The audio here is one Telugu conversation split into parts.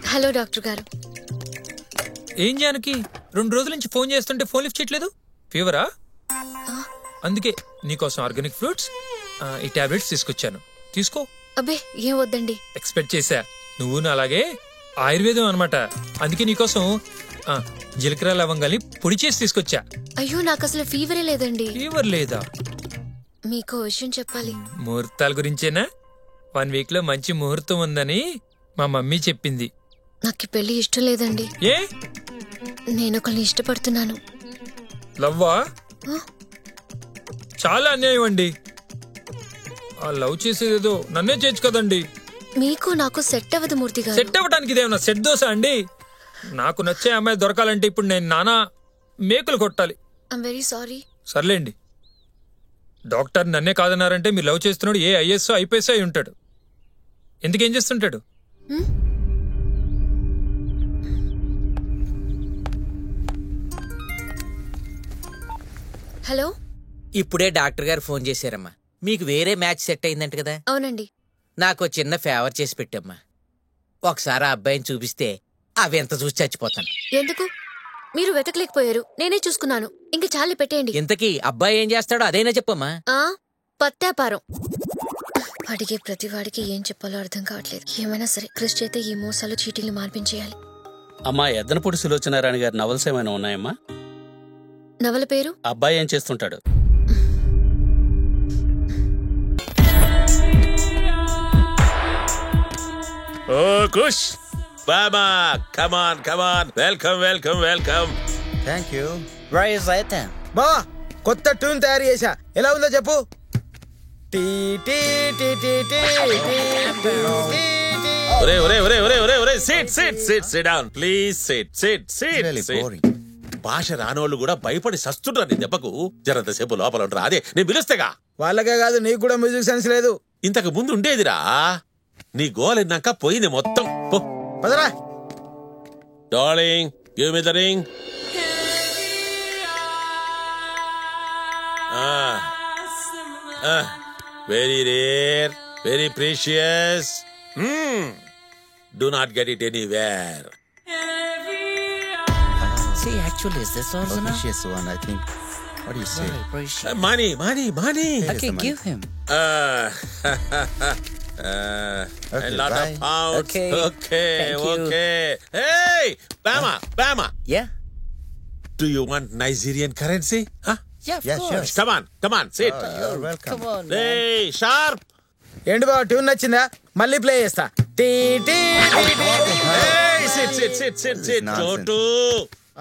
హలో డాక్టర్ గారు. ఏం జానకి 2 రోజుల నుంచి ఫోన్ చేస్తుంటే ఫోన్ లిఫ్ట్ చేయట్లేదు? ఫీవరా? అందుకే నీకోసం ఆర్గానిక్ ఫ్రూట్స్ ఈ టాబ్లెట్స్ తీసుకొచ్చాను, తీసుకో. అబ్బే ఏం వద్దండి. ఎక్స్పెక్ట్ చేశా, నువ్వు నా అలాగే ఆయుర్వేదం అనమాట. అందుకే నీకోసం జీలకర్ర లవంగాల్ని పొడి చేసి తీసుకొచ్చా. అయ్యో నాకు అసలు ఫీవరే లేదండి. ఫీవర్ లేదా? మీకో విషయం చెప్పాలి. ముహూర్తాల గురించేనా? 1 వీక్ లో మంచి ముహూర్తం ఉందని మా మమ్మీ చెప్పింది. నాకు పెళ్లి ఇష్టం లేదండి. ఏ? నేను ఒకరిని ఇష్టపడుతున్నాను. లవ్వా? చాలా అన్యాయం అండి. ఆ లవ్ చేసేదేదో నన్నే చేయొచ్చు కదండి. మీకు నాకు సెట్ అవ్వదు మూర్తి గారు. సెట్ అవ్వడానికి ఇదేమన్నా సెట్ దోశ అండి? నాకు నచ్చే అమ్మాయి దొరకాలంటే ఇప్పుడు నేను నానా మేకులు కొట్టాలి. I'm very sorry. సర్లేండి, డాక్టర్ నన్నే కాదన్నారంటే మీరు లవ్ చేస్తున్నాడు ఏ ఐఎస్ ఐపీఎస్ అయి ఉంటాడు. ఎందుకేం చేస్తుంటాడు? హలో, ఇప్పుడే డాక్టర్ గారు ఫోన్ చేశారమ్మా. మీకు వేరే మ్యాచ్ సెట్ అయిందంట కదా? అవునండి. నాకు చిన్న ఫేవర్ చేసి పెట్టమ్మా. ఒకసారి ఆ అబ్బాయిని చూపిస్తే అవి ఎంత చూసి చచ్చిపోతాను. ఎందుకు? మీరు వెతకలేకపోయారు, నేనే చూసుకున్నాను. ఇంక చాలే పెట్టేయండి. ఇంతకీ అబ్బాయి ఏం చేస్తాడో అదైనా చెప్పమ్మా. పత్తాపారం. అడిగే ప్రతి వాడికి ఏం చెప్పాలో అర్థం కావట్లేదు. ఏమైనా సరే క్రిష్ చేతే ఈ మోసాలు చీటీలు మార్పించేయాలి. అమ్మా, ఎద్దనపూడి సులోచనారాయణ గారి నవల్స్ ఏమైనా ఉన్నాయమ్మా? నవల పేరు? అబ్బాయి ఏం చేస్తుంటాడు? ఓ కుష్ బామా, come on come on, welcome welcome welcome. Thank you. Where is Ethan? బా, కొత్త ట్యూన్ తయారు చేశా. ఎలా ఉందో చెప్పు. టీ టీ టీ టీ టీ టీ. ఒరే ఒరే ఒరే ఒరే ఒరే ఒరే, sit sit sit sit down please, sit sit sit. భాష రానోళ్ళు కూడా భయపడి సస్తుంటారు నీ దెబ్బకు. జరంతసేపు లోపల ఉంటారా? అదే నేను పిలుస్తేగా. వాళ్ళకే కాదు, నీకు కూడా మ్యూజిక్ సెన్స్ లేదు. ఇంతకు ముందు ఉండేదిరా. నీ గోల్ ఇన్నాక పోయింది మొత్తం. పదరా. Darling, give me the ring. Very rare, very precious. Do not get it anywhere. See, actually, is this original? Precious one, I think. What do you say? Money, money, money. Okay, give him. A lot bye. of pounds. Okay. Okay, Thank you. okay. Hey, Bama, Bama. Yeah? Do you want Nigerian currency? Huh? Yeah, of Yeah, course. sure. Come on, sit. You're welcome. Come on, man. Hey, sharp. ఏంటి బాబా, ట్యూన్ నచ్చిందా? మళ్ళీ ప్లే చేస్తా. టీ టీ టీ టీ. Hey, sit. Chotu.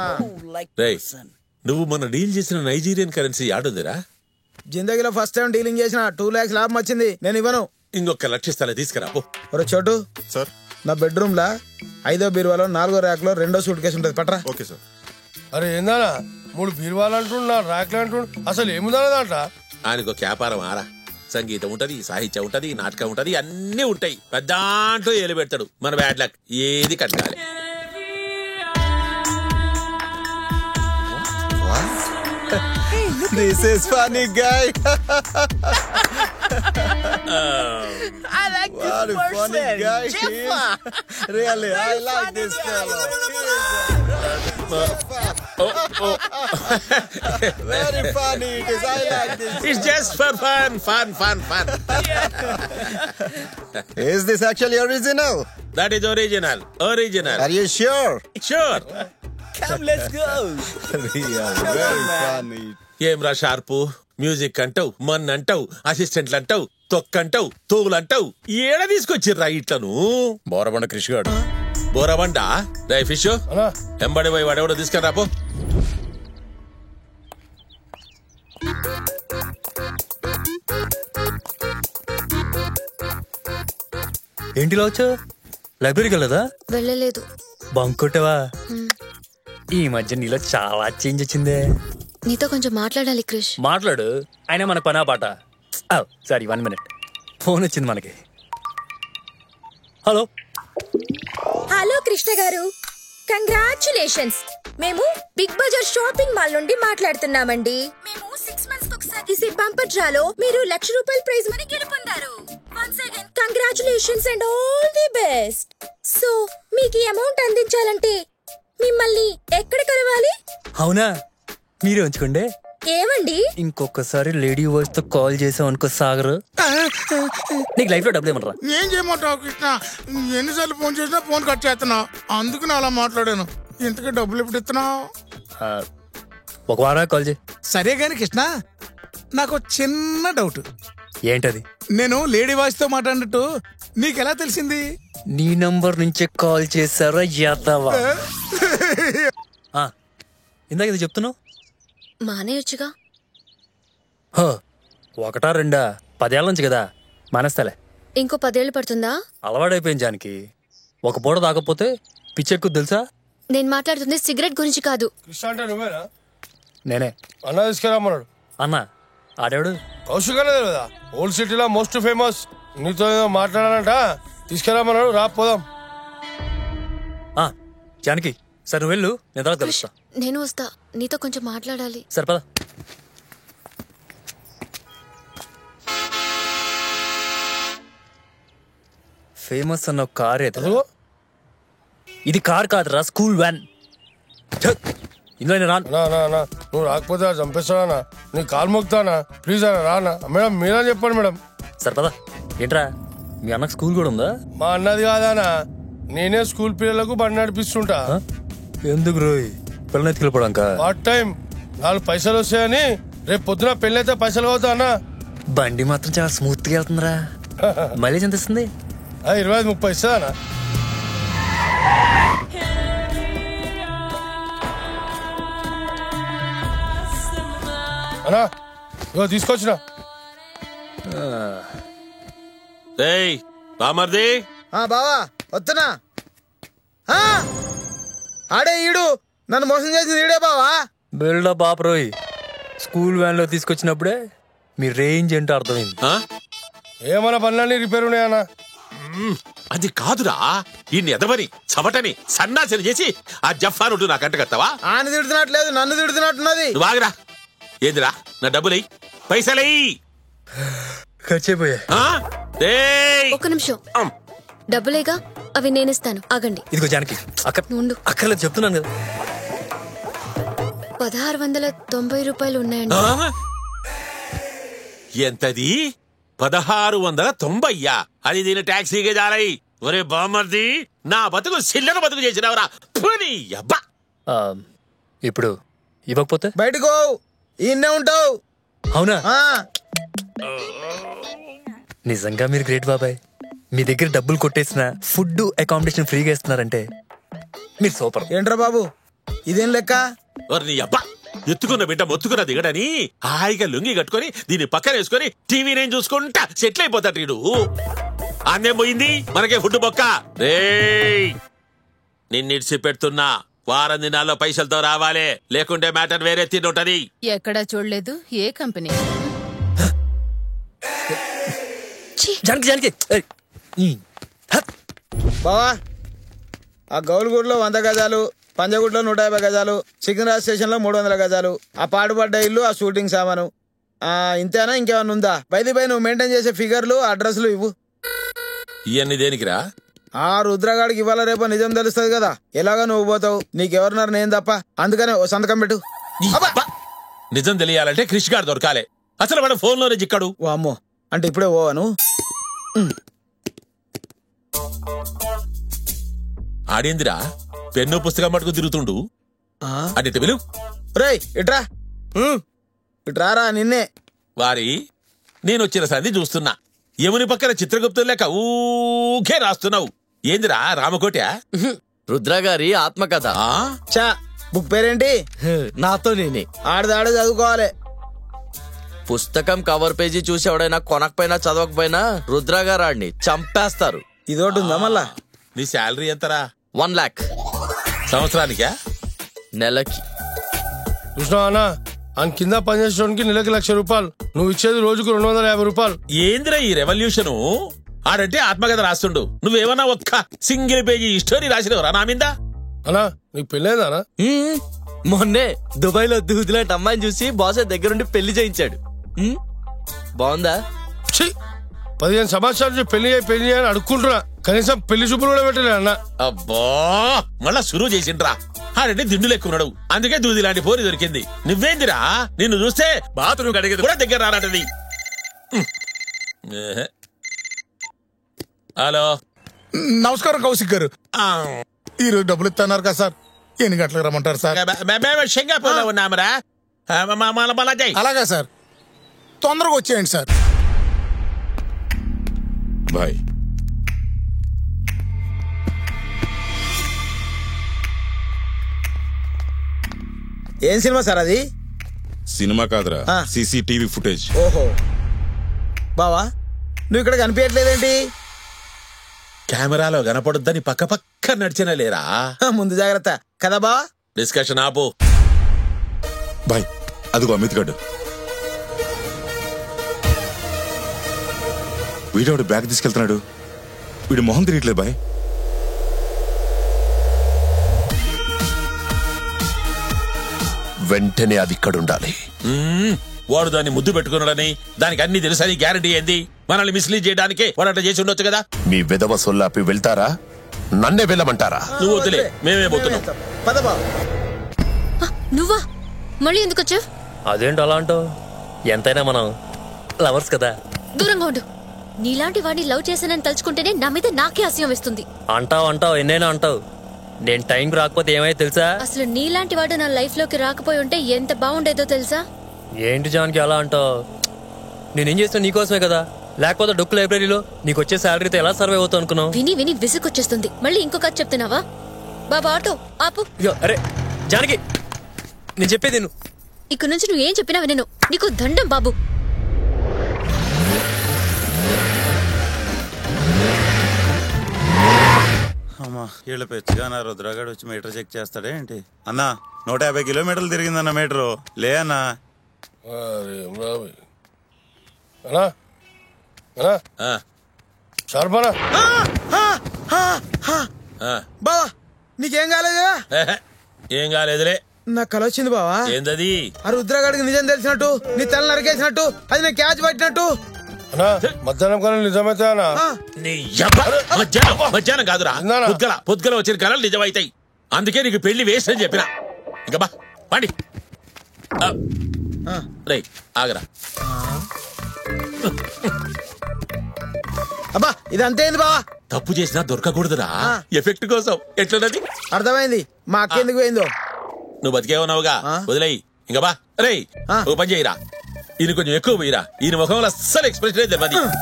Oh, like Hey, person. నువ్వు మన డీల్ చేసిన నైజీరియన్ కరెన్సీ ఆడుందిరా? జిందగీలో ఫస్ట్ టైం డీలింగ్ చేసిన 2 lakhs లాభం వచ్చింది. నేను ఇవ్వను. ఇంకొక లక్షిస్తాలే, తీసుకురా పో. ఒరే చోటు సార్, నా బెడ్రూమ్ లా 5వ బీరువాలో 4వ ర్యాక్ లో 2వ సూట్ కేసు ఉంటది, పట్రా. Okay sir. అరే ఏందన్నా 3 బీరువాలు అంటుండు, 4 ర్యాక్లు అంటుండు, అసలు ఏముందన్న దాంట్లో? ఆయనకు వ్యాపారం ఆరా. సంగీతం ఉంటది, సాహిత్యం ఉంటది, నాటకం ఉంటది, అన్ని ఉంటాయి. పెద్దాంట్లో ఏలు పెడతాడు. మన బ్యాడ్ లక్ ఏది కట్టాలి. This is funny guy. I like this What a person. funny guy he Jeffa. is. Really, I like this fellow. Very funny it is. I like this. It's just for fun. Is this actually original? That is original. Are you sure? Sure. Come, let's go. Real, very funny. ఏం రా షార్పు, మ్యూజిక్ అంటావు, మన్ అంటావు, అసిస్టెంట్లు అంటావు, తొక్కంటావు, తోవులంటావు, ఏడ తీసుకొచ్చిర్రా ఇట్లను? బోరబండ కృషి గాడు. బోరబండ రై ఫిష్ ఎంబడి పోయి వాడెవడో తీసుకురా పో. ఏంటిలా వచ్చా? లైబ్రరీకి వెళ్ళదా? వెళ్ళలేదు. బంకొట్టవా? ఈ మధ్య నీలో చాలా చేంజ్ వచ్చిందే. నీతో కొంచెం మాట్లాడాలి క్రిష్. మాట్లాడు, అయినా మన పనా పాట. Sorry, 1 minute. ఫోన్ వచ్చింది మనకి. హలో కృష్ణ గారు, కంగ్రాచులేషన్స్. మేము బిగ్ బజార్ షాపింగ్ మాల్ నుండి మాట్లాడుతున్నామండి. మేము 6 months ఒకసారి బంపర్ డ్రాలో మీరు ₹1,00,000 ప్రైజ్ మనీ గెలుపొందారు. Once again congratulations. Congratulations and all the best. So మీకు ఈ అమౌంట్ అందించాలంటే మిమ్మల్ని ఎక్కడ కలవాలి? అవునా, మీరే ఉంచుకోండి. ఏమండి? ఇంకొకసారి లేడీ వాయిస్ తో కాల్ చేసాం అనుకో సాగర్, నీకు లైఫ్ లో డబ్బులు ఏమంటారా? ఏం చేయమంటావు కృష్ణ? ఎన్నిసార్లు ఫోన్ చేసినా ఫోన్ కట్ చేస్తున్నావు, అందుకు నేను అలా మాట్లాడాను. ఇంతకీ డబ్బులు ఎప్పుడు ఇస్తున్నావు? ఒక వారం కాల్ చేయి. సరే గాని కృష్ణ, నాకు చిన్న డౌట్. ఏంటది? నేను లేడీ వాయిస్ తో మాట్లాడినట్టు నీకెలా తెలిసింది? నీ నంబర్ నుంచే కాల్ చేశారా యాదవా? ఇందాక ఇది చెప్తున్నావు. మానేయొచ్చుగా. ఒకటా రెండా? 10 ఏళ్ళ నుంచి కదా, మానేస్తాలే. ఇంకో 10 ఏళ్ళు పడుతుందా? అలవాడైపోయింది జానికి. ఒక పూట తాగకపోతే పిచ్చెక్కు తెలుసా? నేను మాట్లాడుతుంది సిగరెట్ గురించి కాదు. కృష్ణ అంటే నువ్వేనా? నేనే. అన్న తీసుకురామన్నాడు. అన్న ఆడేవాడు కౌశిక్ అనే కదా, ఓల్డ్ సిటీలో మోస్ట్ ఫేమస్. నీతో ఏదో మాట్లాడాలంట, తీసుకురామన్నాడు. రా పోదాం. జానకి సరే నువ్వు వెళ్ళు, నేను తర్వాత కలుస్తా. నేను వస్తా, నీతో కొంచెం మాట్లాడాలి. సరే పద. ఫేమస్ అన్న కార్ ఏదో. ఇది కార్ కాదురా, స్కూల్ వ్యాన్. ఇందులో నువ్వు రాకపోతే చంపేస్తానా? నీ కాలు మోగుతానా? ప్లీజ్ అన్న రానా. మేడం మీరా చెప్పండి మేడం. సరే పద. ఏంట్రా మీ అన్నకు స్కూల్ కూడా ఉందా? మా అన్నది కాదానా, నేనే స్కూల్ పిల్లలకు బండి నడిపిస్తుంటా. ఎందుకు రోయ్? పిల్లలు ఎత్తుకెళ్ళిపోవడాక? పార్ట్ టైం 4 పైసలు వస్తాయని. రేపు పొద్దున పెళ్ళి అయితే పైసలు పోతా అన్న. బండి మాత్రం చాలా స్మూత్ గా వెళ్తుందిరా. మైలేజ్ ఎంత ఇస్తుంది? 25-30 ఇస్తుందన్నా. అన్నా ఇగో తీసుకొచ్చిన. బామర్ది. బావా వస్తున్నా. ఆడే ఈడు నన్ను మోసం చేసింది ఈడే బావా. బిల్డప్ బాపరోయ్. స్కూల్ వ్యాన్ లో తీసుకొచ్చినప్పుడే మీ రేంజ్ ఏంటో అర్థమైంది. ఏమన్నా పనులన్నీ రిపేర్ ఉన్నాయన్నా? అది కాదురా, ఈ ఎదవని చవటని సన్నాసని చేసి ఆ జఫానుడు నా కంట కడతావా? ఆయన తిడుతున్నట్లేదు, నన్ను తిడుతున్నట్టున్నది. బాగరా. ఏందిరా, నా డబ్బులై, పైసలై. ఖర్చయిపోయా. ఒక్క నిమిషం, డబ్బులేగా, అవి నేనిస్తాను, ఆగండి. ఇదిగో జానకి, అక్కర్లేదు చెప్తున్నాను కదా. 1690 రూపాయలు ఉన్నాయండి. ఎంతది? 1690? అది దీని టాక్సీకే జాలై. ఒరే బామర్ది, నా బతుకు సిల్లర బతుకు చేసినవరా. అబ్బా ఇప్పుడు ఇవ్వకపోతే బయటకు ఈయన్నే ఉంటావు. అవునా? నిజంగా మీరు గ్రేట్ బాబాయ్. మీ దగ్గర డబ్బులు కొట్టేసిన ఫుడ్ అకామిడేషన్ ఫ్రీగా ఇస్తున్నారంటే మీరు సూపర్. ఏంట్రా బాబు ఇదేం లెక్క? నీ అబ్బా, ఎత్తుకున్న బిడ్డ మొత్తుకున్న దిగడని హాయిగా లుంగి కట్టుకొని దీన్ని పక్కన వేసుకొని టీవీ నేను చూసుకుంటా సెటిల్ అయిపోతాడు వీడు. అన్నేం పోయింది, మనకే ఫుడ్ బొక్క. నిన్నిడిచి పెడుతున్నా, వారం దినాల్లో పైసలతో రావాలి, లేకుంటే మ్యాటర్ వేరే తింటుంటది. ఎక్కడా చూడలేదు. ఏ కంపెనీ? బావా ఆ గౌలుగూడలో 100 గజాలు, పంజగుడ్లో 150 గజాలు, సికింద్రాబాద్ స్టేషన్ లో 300 గజాలు, ఆ పాడుపడ్డ ఇల్లు, ఆ షూటింగ్ సామాను. ఇంతేనా ఇంకేమన్నా ఉందా? బైది బై నువ్వు మెయింటైన్ చేసే ఫిగర్లు, అడ్రస్లు ఇవ్వు. ఇవన్నీ దేనికిరా? ఆ రుద్రగాడికి ఇవాళ రేపు నిజం తెలుస్తుంది కదా. ఎలాగా నువ్వు పోతావు, నీకెవరున్నారు నేను తప్ప. అందుకనే ఓ సంతకం పెట్టు. నిజం తెలియాలంటే క్రిష్ గారు దొరకాలి. అసలు వాడు ఫోన్ లోనే చిక్కాడు. ఓ అమ్మో, అంటే ఇప్పుడే పోవాను. ఆడేందిరా పెన్ను పుస్తకం పట్టుకు తిరుగుతుండు. అడిట విలు. రేయ్ ఇట్రా, ఇట్రారా. నిన్నే వారి నేను వచ్చిన సంధి చూస్తున్నా. యముని పక్కన చిత్రగుప్తులు లెక్క ఊకే రాస్తున్నావు. ఏందిరా రామకోట? రుద్రగారి ఆత్మకథ. చా బుక్ పేరేంటి? నాతో నేనే. ఆడదాడ చదువుకోవాలి. పుస్తకం కవర్ పేజీ చూసి ఎవడైనా కొనకపోయినా చదవకపోయినా రుద్రగారాడిని చంపేస్తారు. ఇదోటి ఉందా మళ్ళా? నీ శాలరీ ఎంతరా? 1 lakh. సంవత్సరానికా? నెలకి. చూసినా అన్న, ఆయన కింద పనిచేసడానికి నెలకి 1,00,000 రూపాయలు. నువ్వు ఇచ్చేది రోజుకు 250 రూపాయలు. ఏందిరా ఈ రెవల్యూషను? ఆడంటే ఆత్మకథ రాస్తుండు, నువ్వేమన్నా ఒక్క సింగిల్ పేజీ స్టోరీ రాసినవరా నా మీద? అన్నా నీకు పెళ్ళైందా? మొన్నే దుబాయ్ లో దూదులాంటి అమ్మాయిని చూసి బాస్ దగ్గరుండి పెళ్లి చేయించాడు. బాగుందా? 15 సంవత్సరాల నుంచి పెళ్లి అని అడుక్కుంటున్నా, కనీసం పెళ్లి చూపులు కూడా పెట్టలే అన్న. అబ్బా మళ్ళా సురువు చేసిండ్రా. ఆడంటే దిండు లెక్కున్నాడు, అందుకే దూది లాంటి పోరి దొరికింది. నువ్వేందిరా, నిన్ను చూస్తే బాత్రూమ్ కడిగేది కూడా దగ్గర రానటది. హలో నమస్కారం కౌశిక్ గారు. ఈరోజు డబ్బులు ఇస్తున్నారు కదా సార్, ఎన్ని గంటలకు రమ్మంటారు సార్? సింగపూర్ లో ఉన్నామరా. అలాగా సార్, తొందరగా వచ్చేయండి సార్. బాయ్. ఏం సినిమా సార్ అది? సినిమా కాదురా, సీసీటీవీ ఫుటేజ్. ఓహో బావా, నువ్వు ఇక్కడ కనిపించట్లేదేంటి? కెమెరాలో కనపడుద్దని పక్క పక్క నడిచిన లేరా? ముందు జాగ్రత్త కదా బా. డిస్కషన్ ఆపు. బాయ్ అదిగో అమిత్ గడ్. వీడవాడు బ్యాగ్ తీసుకెళ్తున్నాడు, వీడు మొహం తిరియట్లేదు బాయ్. వెంటనే అది ఇక్కడ ఉండాలి. వాడు దాన్ని ముద్దు పెట్టుకున్నాడని, దానికి అన్ని తెలుసని గ్యారంటీ ఏంది? మనల్ని మిస్లీడ్ చేయడానికే వాడు అట్లా చేసి ఉండొచ్చు కదా. మీ విధవ సొల్లాపి వెళ్తారా, నన్నే వెళ్ళమంటారా? నువ్వు వద్దులే, మేమే పోతున్నాం. నువ్వా మళ్ళీ ఎందుకు వచ్చావు? అదేంటి అలా అంటావు? ఎంతైనా మనం లవర్స్ కదా. దూరంగా ఉండు. నీలాంటి వాడిని లవ్ చేశానని తలుచుకుంటేనే నా మీద నాకే అసహ్యం వేస్తుంది. అంటావు ఎన్నైనా అంటావు. నేను టైంకి రాకపోతే ఏమైతే తెలుసా? అసలు నీలాంటి వాడు నా లైఫ్ లోకి రాకపోయి ఉంటే ఎంత బాగుండేదో తెలుసా? ఏంటి జాన్కి అలా అంటావు? నేనేం చేస్తాను నీకోసమే కదా, లేకపోతే డొక్కు లైబ్రరీలో నీకు వచ్చే శాలరీతో ఎలా సర్వే అవుతావు అనుకున్నావు? విని విని విసుకొచ్చేస్తుంది. మళ్ళీ ఇంకో కథ చెప్తున్నావా? బాబా ఆటో ఆపు. అరే జానకి, నేను చెప్పేది నువ్వు. ఇక్కడ నుంచి నువ్వు ఏం చెప్పినా వినను. నీకు దండం బాబు. అమ్మా వీళ్ళ పెచ్చగా నా రుద్రగాడు వచ్చి మీటర్ చెక్ చేస్తాడే ఏంటి? అన్నా 150 కిలోమీటర్లు తిరిగిందన్న మీటరు. లే అన్నా. బావా నీకేం కాలేదా? ఏం కాలేదులే. నాకు కల వచ్చింది బావా. ఏందది? ఆ రుద్రగాడికి నిజం తెలిసినట్టు, నీ తల నరికేసినట్టు, అది నేను క్యాచ్ పట్టినట్టు. మధ్యాహ్నం కళలు నిజమైతే మధ్యాహ్నం కాదురా, పొద్దుగల వచ్చిన కళలు నిజమైతాయి. అందుకే నీకు పెళ్లి వేస్ట్ అని చెప్పిన. ఇంకా బా పండి. రే ఆగరా. అబ్బా ఇదంతేంది బావా? తప్పు చేసినా దొరకకూడదురా, ఎఫెక్ట్ కోసం. ఎట్లన్నది అర్థమైంది. మా అక్క ఎందుకు పోయిందో. నువ్వు బతికేవున్నావుగా, వదిలేయి. ఇంకా బా. రే ఓ పని చేయరా, ఈయన కొంచెం ఎక్కువ పోయిరా. ఈయన ముఖంలో అస్సలు ఎక్స్ప్రెషన్ లేదు.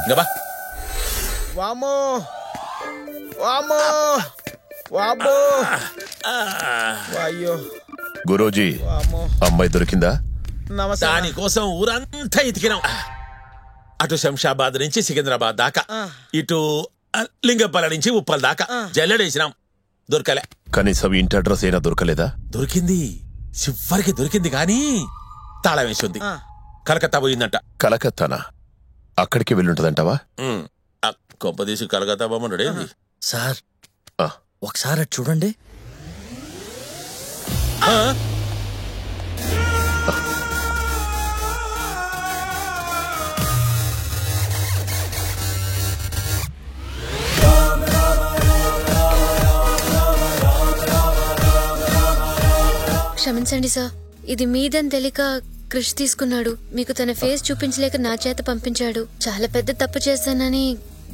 ఇంకా బా. వామ్మో వామ్మో వామ్మో. అయ్యో గురూజీ, అమ్మాయి దొరికిందా? దానికోసం ఊరంతా ఎతికినాం. అటు శంషాబాద్ నుంచి సికింద్రాబాద్ దాకా, ఇటు లింగంపల్లి నుంచి ఉప్పల్ దాకా జల్లెడేసినాం. దొరకలే. కనీసం ఇంటి అడ్రస్ అయినా దొరకలేదా? దొరికింది, చివరికి దొరికింది కానీ తాళం వేసి ఉంది. కలకత్తా పోయిందంట. కలకత్తానా? అక్కడికి వెళ్ళుంటదంటావా? కొంపదీసి కలకత్తా బొమ్మడే. సార్ ఒకసారి చూడండి. క్షమించండి సార్, ఇది మీదని తెలియక క్రిష్ తీసుకున్నాడు. మీకు తన ఫేస్ చూపించలేక నా చేత పంపించాడు. చాలా పెద్ద తప్పు చేశానని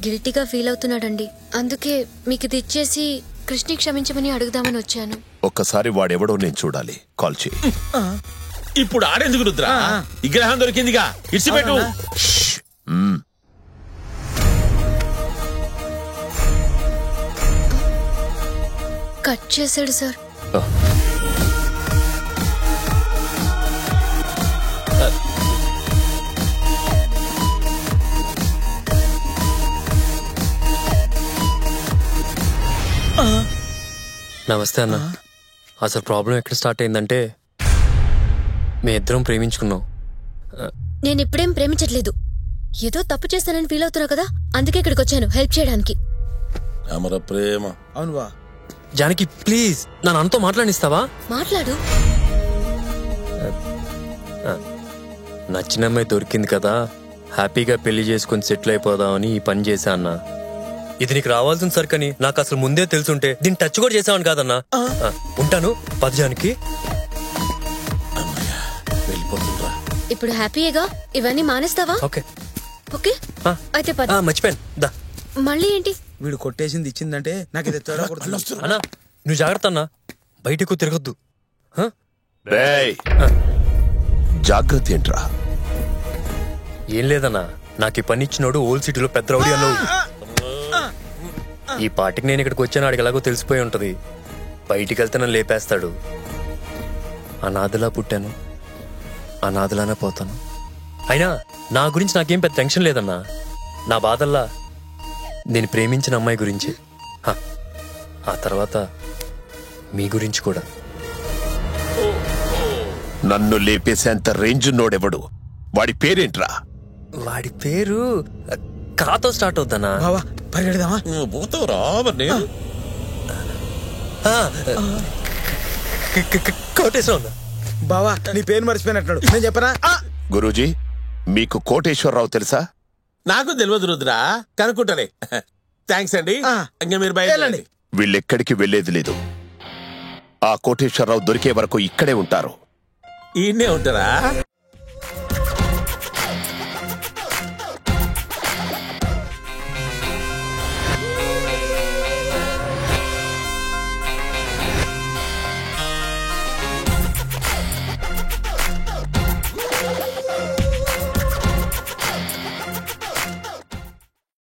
గిల్టీగా ఫీల్ అవుతున్నాడండి. అందుకే మీకు ఇది ఇచ్చేసి కృష్ణని క్షమించమని అడుగుదామని వచ్చాను. ఒక్కసారి వాడెవడో నేను చూడాలి. కాల్ చేయి. ఇప్పుడు ఆడేందుకు రుద్రా? విగ్రహం దొరికిందిగా, ఇడిచిపెట్టు. కట్ చేశాడు సార్. నమస్తే అన్న. అసలు ప్రాబ్లం ఎక్కడ స్టార్ట్ అయిందంటే, మీ ఇద్దరం ప్రేమించుకున్నాం. నేను ఇప్పుడేం ప్రేమించట్లేదు. ఏదో తప్పు చేస్తానని ఫీల్ అవుతున్నా కదా, అందుకే ఇక్కడికి వచ్చాను హెల్ప్ చేయడానికి. అమర ప్రేమ. అవునువా జానకి, ప్లీజ్ నన్ను అంతా మాట్లాడిస్తావా? మాట్లాడు. నచ్చిన అమ్మాయి దొరికింది కదా, హ్యాపీగా పెళ్లి చేసుకుని సెటిల్ అయిపోదామని ఈ పని చేశా అన్న. ఇది నీకు రావాల్సిన సరికని నాకు అసలు ముందే తెలుసుంటే దీన్ని టచ్ కూడా చేసావని కాదన్నా. ఉంటాను పదజానికి. ఇప్పుడు హ్యాపీయేగా? ఇవన్నీ మానేస్తావా? ఓకే ఓకే అయితే పద. మర్చిపోయాను దా. మళ్ళీ ఏంటి? వీడు కొట్టేసింది ఇచ్చిందంటే నాకు ఇది అన్నా నువ్వు జాగ్రత్త అన్నా, బయటకు తిరగొద్దు. జాగ్రత్త ఏంట్రా? ఏం లేదన్నా, నాకు ఈ పని ఇచ్చినోడు ఓల్డ్ సిటీలో పెద్ద రౌడీ అన్నావు. ఈ పాటికి నేను ఇక్కడికి వచ్చాను, ఆడికి ఎలాగో తెలిసిపోయి ఉంటది. బయటికి వెళ్తే నన్ను లేపేస్తాడు. అనాథలా పుట్టాను, అనాథలానే పోతాను. అయినా నా గురించి నాకేం పెద్ద టెన్షన్ లేదన్నా. నా బాధల్లా నేను ప్రేమించిన అమ్మాయి గురించి, ఆ తర్వాత మీ గురించి కూడా. నన్ను లేపేసేంత రేంజ్ నోడెవడు? వాడి పేరేంట్రా? వాడి పేరు కాతో స్టార్ట్ అవుతానా? పరిగెడదామా? పోతావురా నేను కోటేశ్వర బావా నీ పేరు మర్చిపోయినట్టున్నాడు. నేను చెప్పనా? గురూజీ, మీకు కోటేశ్వరరావు తెలుసా? నాకు తెలియదు రుద్రా, కనుక్కుంటానే. థ్యాంక్స్ అండి. ఇంకా మీరు బయలుదేరండి. వీళ్ళెక్కడికి వెళ్లేది లేదు. ఆ కోటేశ్వరరావు దొరికే వరకు ఇక్కడే ఉంటారు. ఈయనే ఉంటారా?